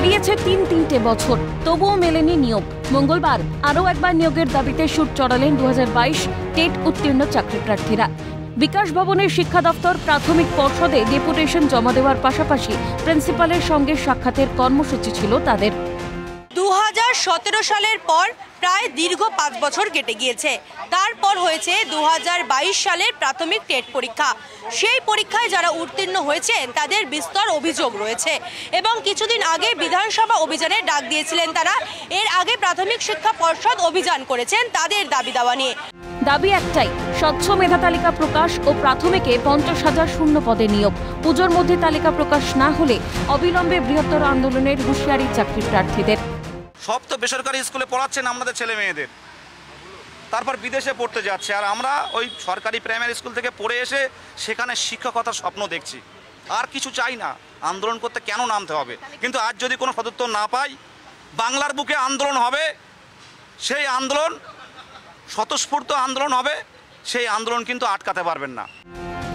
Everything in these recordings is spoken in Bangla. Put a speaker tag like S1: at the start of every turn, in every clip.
S1: পেরিয়েছে তিনটে বছর, তবুও মেলেনি নিয়োগ। মঙ্গলবার আরও একবার নিয়োগের দাবিতে সুর চড়ালেন 2022 টেট উত্তীর্ণ চাকরি প্রার্থীরা। বিকাশ ভবনের শিক্ষা দপ্তর প্রাথমিক পর্ষদে ডেপুটেশন জমা দেওয়ার পাশাপাশি প্রিন্সিপালের সঙ্গে সাক্ষাতের কর্মসূচি ছিল তাদের।
S2: 2017 সালের পর প্রায় দীর্ঘ 5 বছর কেটে গিয়েছে। তারপর হয়েছে 2022 সালের প্রাথমিক টেট পরীক্ষা। সেই পরীক্ষায় যারা উত্তীর্ণ হয়েছেন তাদের বিস্তর অভিযোগ রয়েছে এবং কিছুদিন আগে বিধানসভা অভিযানে ডাক দিয়েছিলেন তারা। এর আগে প্রাথমিক শিক্ষা পর্ষদ অভিযান করেছেন তাদের দাবি দাওয়া নিয়ে।
S1: দাবি একটাই, স্বচ্ছ মেধা তালিকা প্রকাশ ও প্রাথমিকে 50,000 শূন্য পদে নিয়োগ। পুজোর মধ্যে তালিকা প্রকাশ না হলে অবিলম্বে বৃহত্তর আন্দোলনের হুঁশিয়ারি চাকরি প্রার্থীদের।
S3: সব তো বেসরকারি স্কুলে পড়াচ্ছেন আমাদের ছেলে মেয়েদের, তারপর বিদেশে পড়তে যাচ্ছে, আর আমরা ওই সরকারি প্রাইমারি স্কুল থেকে পড়ে এসে সেখানে শিক্ষকতার স্বপ্ন দেখছি। আর কিছু চাই না, আন্দোলন করতে কেন নামতে হবে? কিন্তু আজ যদি কোনো সদুত্তর না পাই, বাংলার বুকে আন্দোলন হবে, সেই আন্দোলন স্বতঃস্ফূর্ত আন্দোলন হবে, সেই আন্দোলন কিন্তু আটকাতে পারবেন না।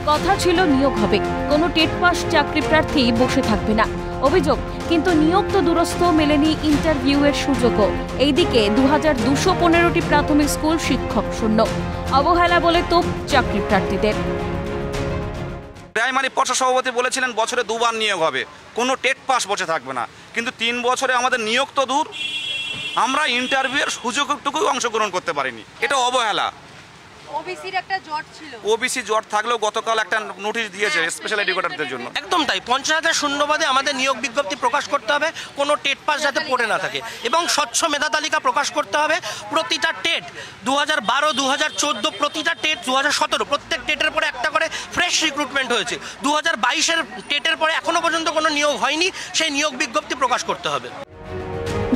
S1: কথা ছিল নিয়োগ হবে, কোনো টেট পাস চাকরি প্রার্থী বসে থাকবে না। অভিযোগ, কিন্তু নিয়োগ তো দূরস্থ, মেলেনি ইন্টারভিউয়ের সুযোগও। এইদিকে 2215টি প্রাথমিক স্কুল শিক্ষক শূন্য। অবহেলা বলে তোপ চাকরি প্রার্থীদের।
S3: প্রাইমারি পর্ষদ সভাপতি বলেছিলেন বছরে 2 বার নিয়োগ হবে, কোনো টেট পাস বসে থাকবে না। কিন্তু 3 বছরে আমাদের নিয়োগ তো দূর, আমরা ইন্টারভিউয়ের সুযোগটুকু অংশগ্রহণ করতে পারিনি। এটা অবহেলা।
S2: ওবিসির একটা জট ছিল,
S3: ওবিসি জট থাকলেও গতকাল একটা নোটিশ দিয়েছে স্পেশাল এডুকেটরদের জন্য।
S4: একদম তাই, 50,000 শূন্যপদে আমাদের নিয়োগ বিজ্ঞপ্তি প্রকাশ করতে হবে, কোনো টেট পাস যাতে পড়ে না থাকে, এবং স্বচ্ছ মেধা তালিকা প্রকাশ করতে হবে। প্রতিটা টেট 2012, 2014, প্রতিটা টেট 2017, প্রত্যেক টেটের পরে একটা করে ফ্রেশ রিক্রুটমেন্ট হয়েছে। 2022-এর টেটের পরে এখনো পর্যন্ত কোনো নিয়োগ হয়নি, সেই নিয়োগ বিজ্ঞপ্তি প্রকাশ করতে হবে।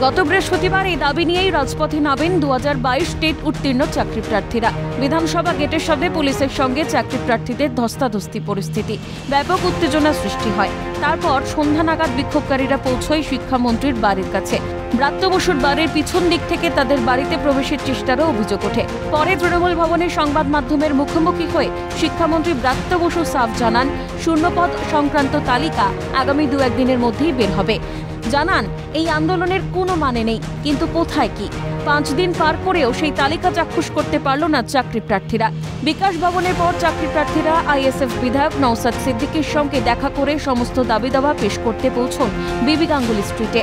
S1: গত বৃহস্পতিবার এই দাবি নিয়েই রাজপথে নামেন 2022 টেট উত্তীর্ণ চাকরি প্রার্থীরা। বিধানসভা গেটের সামনে পুলিশের সঙ্গে চাকরি প্রার্থীদের ধস্তাধস্তি পরিস্থিতি, ব্যাপক উত্তেজনা সৃষ্টি হয়। তারপর সন্ধ্যা নাগাদ বিক্ষোভকারীরা পৌঁছয় শিক্ষামন্ত্রীর বাড়ির কাছে। ব্রাত্য বসুর বাড়ির পিছন দিক থেকে তাদের বাড়িতে প্রবেশের চেষ্টারও অভিযোগ ওঠে। পরে তৃণমূল ভবনে সংবাদ মাধ্যমের মুখোমুখি হয়ে শিক্ষামন্ত্রী ব্রাত্য বসু সাফ জানান, শূন্যপদ সংক্রান্ত তালিকা আগামী 2-1 দিনের মধ্যেই বের হবে। জানান, এই আন্দোলনের কোনো মানে নেই, কিন্তু কোথায় কি? 5 দিন পার করেও সেই তালিকা চাক্ষুষ করতে পারল না চাকরি প্রার্থীরা। বিকাশ ভবনের পর চাকরি প্রার্থীরা আইএসএফ বিধায়ক নওসাদ সিদ্দিকীর সঙ্গে দেখা করে সমস্ত দাবি দাওয়া পেশ করতে পৌঁছন বিবি গাঙ্গুলি স্ট্রিটে।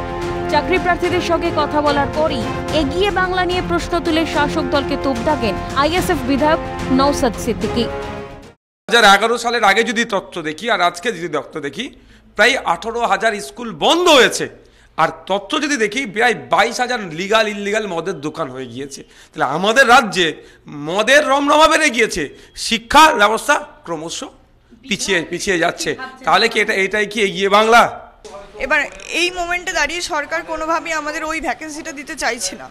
S1: চাকরি প্রার্থীদের সঙ্গে কথা বলার পরই এগিয়ে বাংলা নিয়ে প্রশ্ন তুলে শাসক দলকে তোপ দাগেন আইএসএফ বিধায়ক নওসাদ সিদ্দিকী।
S5: 2011 সালের আগে যদি তথ্য দেখি আর আজকে যদি তথ্য দেখি, প্রায় 18,000 স্কুল বন্ধ হয়েছে। আর তথ্য যদি দেখি, প্রায় 22,000 লিগাল ইললিগাল মদের দোকান হয়ে গিয়েছে। তাহলে আমাদের রাজ্যে মদের রমরমা বেড়ে গিয়েছে, শিক্ষা ব্যবস্থা ক্রমশ পিছিয়ে যাচ্ছে। তাহলে কি এটাই কি এগিয়ে বাংলা?
S6: এবার এই মোমেন্টে দাঁড়িয়ে সরকার কোনোভাবেই আমাদের ওই ভ্যাকেন্সিটা দিতে চাইছে না।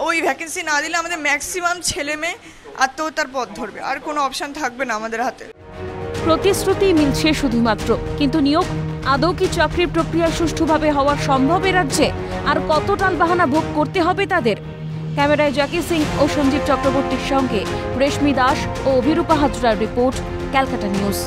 S6: ওই ভ্যাকেন্সি না দিলে আমাদের ম্যাক্সিমাম ছেলে মেয়ে আত্মহত্যার পথ ধরবে, আর কোনো অপশন থাকবে না আমাদের হাতে।
S1: প্রতিশ্রুতি মিলছে শুধুমাত্র, কিন্তু নিয়োগ আদৌ কি চাকরির প্রক্রিয়া সুষ্ঠুভাবে হওয়া সম্ভব এ রাজ্যে? আর কত টালবাহানা ভোগ করতে হবে তাদের? ক্যামেরায় জ্যাকি সিং ও সঞ্জীব চক্রবর্তীর সঙ্গে রেশমি দাস ও অভিরূপা হাজরার রিপোর্ট, ক্যালকাটা নিউজ।